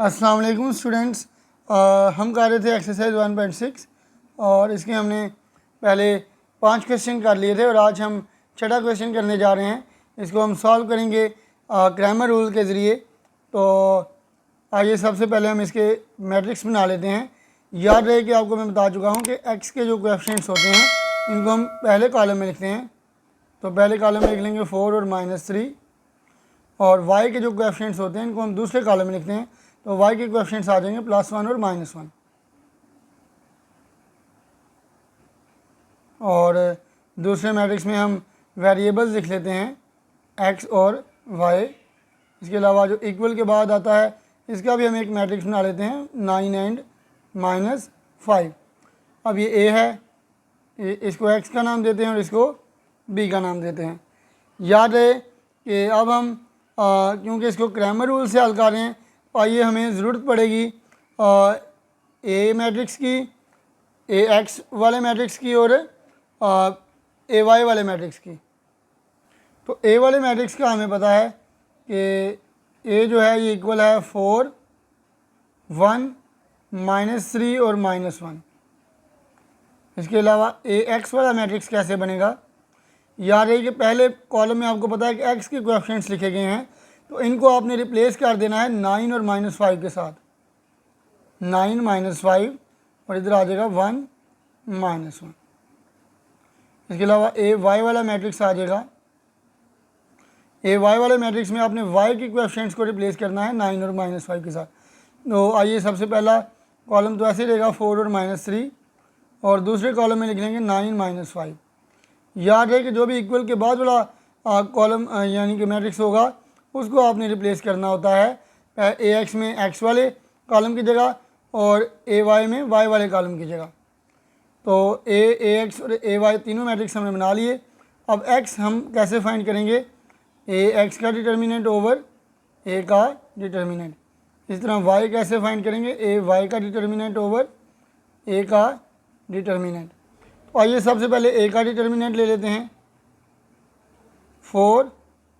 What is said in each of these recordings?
अस्सलाम वालेकुम स्टूडेंट्स। हम कर रहे थे एक्सरसाइज 1.6 और इसके हमने पहले 5 क्वेश्चन कर लिए थे और आज हम छठा क्वेश्चन करने जा रहे हैं। इसको हम सॉल्व करेंगे ग्रामर रूल के ज़रिए। तो आइए सबसे पहले हम इसके मैट्रिक्स बना लेते हैं। याद रहे कि आपको मैं बता चुका हूँ कि एक्स के जो कोएफिशिएंट्स होते हैं इनको हम पहले कॉलम में लिखते हैं। तो पहले कॉलम में लिख लेंगे 4 और -3, और वाई के जो कोएफिशिएंट्स होते हैं इनको हम दूसरे कॉलम में लिखते हैं। तो y के कोएफिशिएंट्स आ जाएंगे +1 और -1। और दूसरे मैट्रिक्स में हम वेरिएबल्स लिख लेते हैं x और y। इसके अलावा जो इक्वल के बाद आता है इसका भी हम एक मैट्रिक्स बना लेते हैं 9 एंड -5। अब ये a है, इसको x का नाम देते हैं और इसको b का नाम देते हैं। याद है कि अब हम क्योंकि इसको ग्रामर रूल से हल कर रहे हैं, आइए हमें ज़रूरत पड़ेगी ए मैट्रिक्स की, ए एक्स वाले मैट्रिक्स की और ए वाई वाले मैट्रिक्स की। तो ए वाले मैट्रिक्स का हमें पता है कि ए जो है ये इक्वल है 4, 1, -3 और -1। इसके अलावा ए एक्स वाला मैट्रिक्स कैसे बनेगा? याद है कि पहले कॉलम में आपको पता है कि एक्स के कोएफिशिएंट्स लिखे गए हैं, तो इनको आपने रिप्लेस कर देना है 9 और -5 के साथ। 9 -5 और इधर आ जाएगा 1 -1। इसके अलावा ए वाई वाला मैट्रिक्स आ जाएगा। ए वाई वाले मैट्रिक्स में आपने वाई के कोएफिशिएंट्स को रिप्लेस करना है 9 और -5 के साथ। तो आइए सबसे पहला कॉलम तो ऐसे रहेगा 4 और -3, और दूसरे कॉलम में लिख लेंगे 9 -5। याद है कि जो भी इक्वल के बाद वाला कॉलम यानी कि मैट्रिक्स होगा उसको आपने रिप्लेस करना होता है ए एक्स में एक्स वाले कॉलम की जगह और ए वाई में वाई वाले कॉलम की जगह। तो ए एक्स और ए वाई तीनों मैट्रिक्स हमने बना लिए। अब एक्स हम कैसे फाइंड करेंगे? ए एक्स का डिटर्मिनेंट ओवर ए का डिटर्मिनेंट। इस तरह वाई कैसे फाइंड करेंगे? ए वाई का डिटर्मिनेंट ओवर ए का डिटर्मिनेंट। तो आइए सबसे पहले ए का डिटर्मिनेंट ले लेते हैं। 4,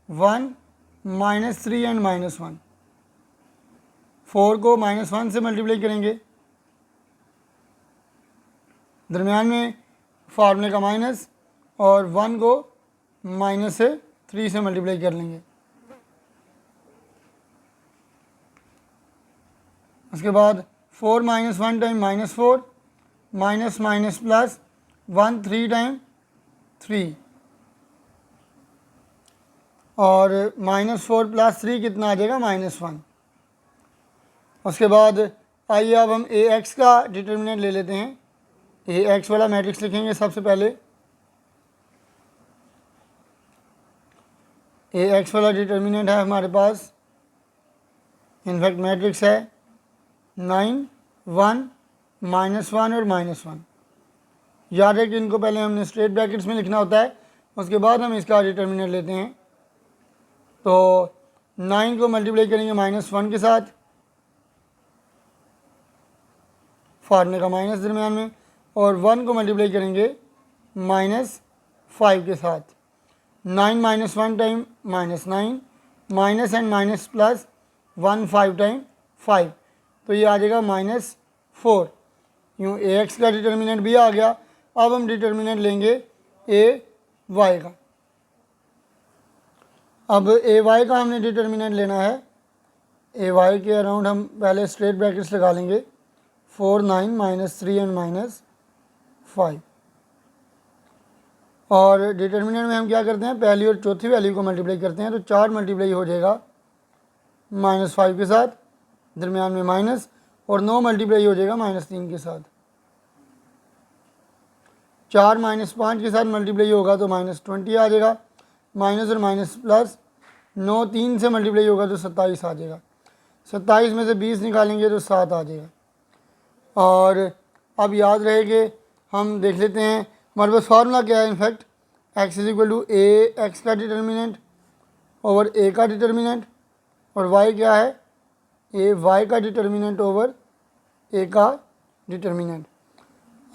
1, -3 एंड -1। 4 को -1 से मल्टीप्लाई करेंगे, दरमियान में फार्मूले का माइनस, और 1 को -3 से मल्टीप्लाई कर लेंगे। उसके बाद 4 -1 time -4, minus minus plus 1 3 time 3, और -4 + 3 कितना आ जाएगा? -1। उसके बाद आइए अब हम ए एक्स का डिटर्मिनेंट ले लेते हैं। ए एक्स वाला मैट्रिक्स लिखेंगे सबसे पहले। ए एक्स वाला डिटर्मिनेंट है हमारे पास, इनफैक्ट मैट्रिक्स है 9, 1, -1 और -1। याद है कि इनको पहले हमने स्ट्रेट ब्रैकेट्स में लिखना होता है, उसके बाद हम इसका डिटर्मिनेंट लेते हैं। तो 9 को मल्टीप्लाई करेंगे -1 के साथ, फार्मूले का माइनस दरमियान में, और 1 को मल्टीप्लाई करेंगे -5 के साथ। 9 -1 time -9, minus and minus plus 1 5 time 5, तो ये आ जाएगा -4। यूँ ए एक्स का डिटर्मिनेंट भी आ गया। अब हम डिटर्मिनेंट लेंगे ए वाई का। अब ए वाई का हमने डिटर्मिनेंट लेना है। ए वाई के अराउंड हम पहले स्ट्रेट ब्रैकेट्स लगा लेंगे। 4, 9, -3 एंड -5। और डिटर्मिनेंट में हम क्या करते हैं? पहली और चौथी वैल्यू को मल्टीप्लाई करते हैं। तो 4 मल्टीप्लाई हो जाएगा -5 के साथ, दरमियान में माइनस, और 9 मल्टीप्लाई हो जाएगा -3 के साथ। 4 -5 के साथ मल्टीप्लाई होगा तो -20 आ जाएगा, माइनस और माइनस प्लस 9 3 से मल्टीप्लाई होगा तो 27 आ जाएगा। 27 में से 20 निकालेंगे तो 7 आ जाएगा। और अब याद रहे कि हम देख लेते हैं हमारे पास फार्मूला क्या है। इनफैक्ट x = ए एक्स का डिटर्मिनेंट ओवर ए का डिटर्मिनेंट, और y क्या है? ए वाई का डिटर्मिनेंट ओवर ए का डिटर्मिनेंट।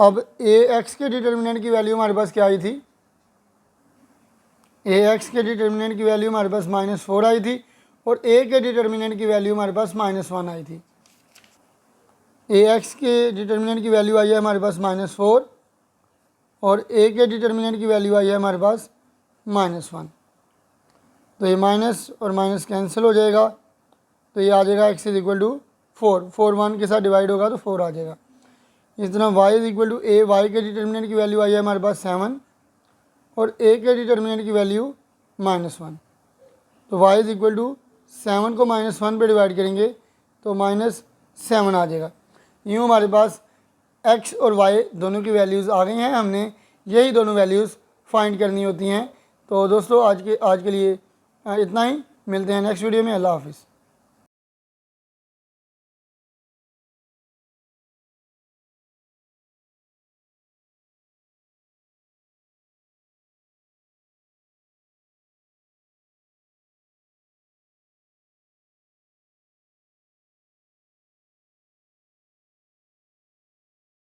अब ए एक्स के डिटर्मिनेंट की वैल्यू हमारे पास क्या आई थी? ए एक्स के डिटर्मिनेंट की वैल्यू हमारे पास -4 आई थी, और ए के डिटर्मिनेंट की वैल्यू हमारे पास -1 आई थी। ए एक्स के डिटर्मिनेंट की वैल्यू आई है हमारे पास -4 और ए के डिटर्मिनेंट की वैल्यू आई है हमारे पास -1। तो ये माइनस और माइनस कैंसिल हो जाएगा, तो ये आ जाएगा x इज इक्वल टू 4, 4 1 के साथ डिवाइड होगा तो 4 आ जाएगा। इस तरह y is equal to A, Y के डिटर्मिनेंट की वैल्यू आई है हमारे पास 7 और a के डिटर्मिनेंट की वैल्यू -1। तो y इज इक्वल टू 7 को -1 पे डिवाइड करेंगे तो -7 आ जाएगा। यूँ हमारे पास x और y दोनों की वैल्यूज़ आ गई हैं, हमने यही दोनों वैल्यूज़ फाइंड करनी होती हैं। तो दोस्तों आज के लिए इतना ही, मिलते हैं नेक्स्ट वीडियो में। अल्लाह हाफिज़।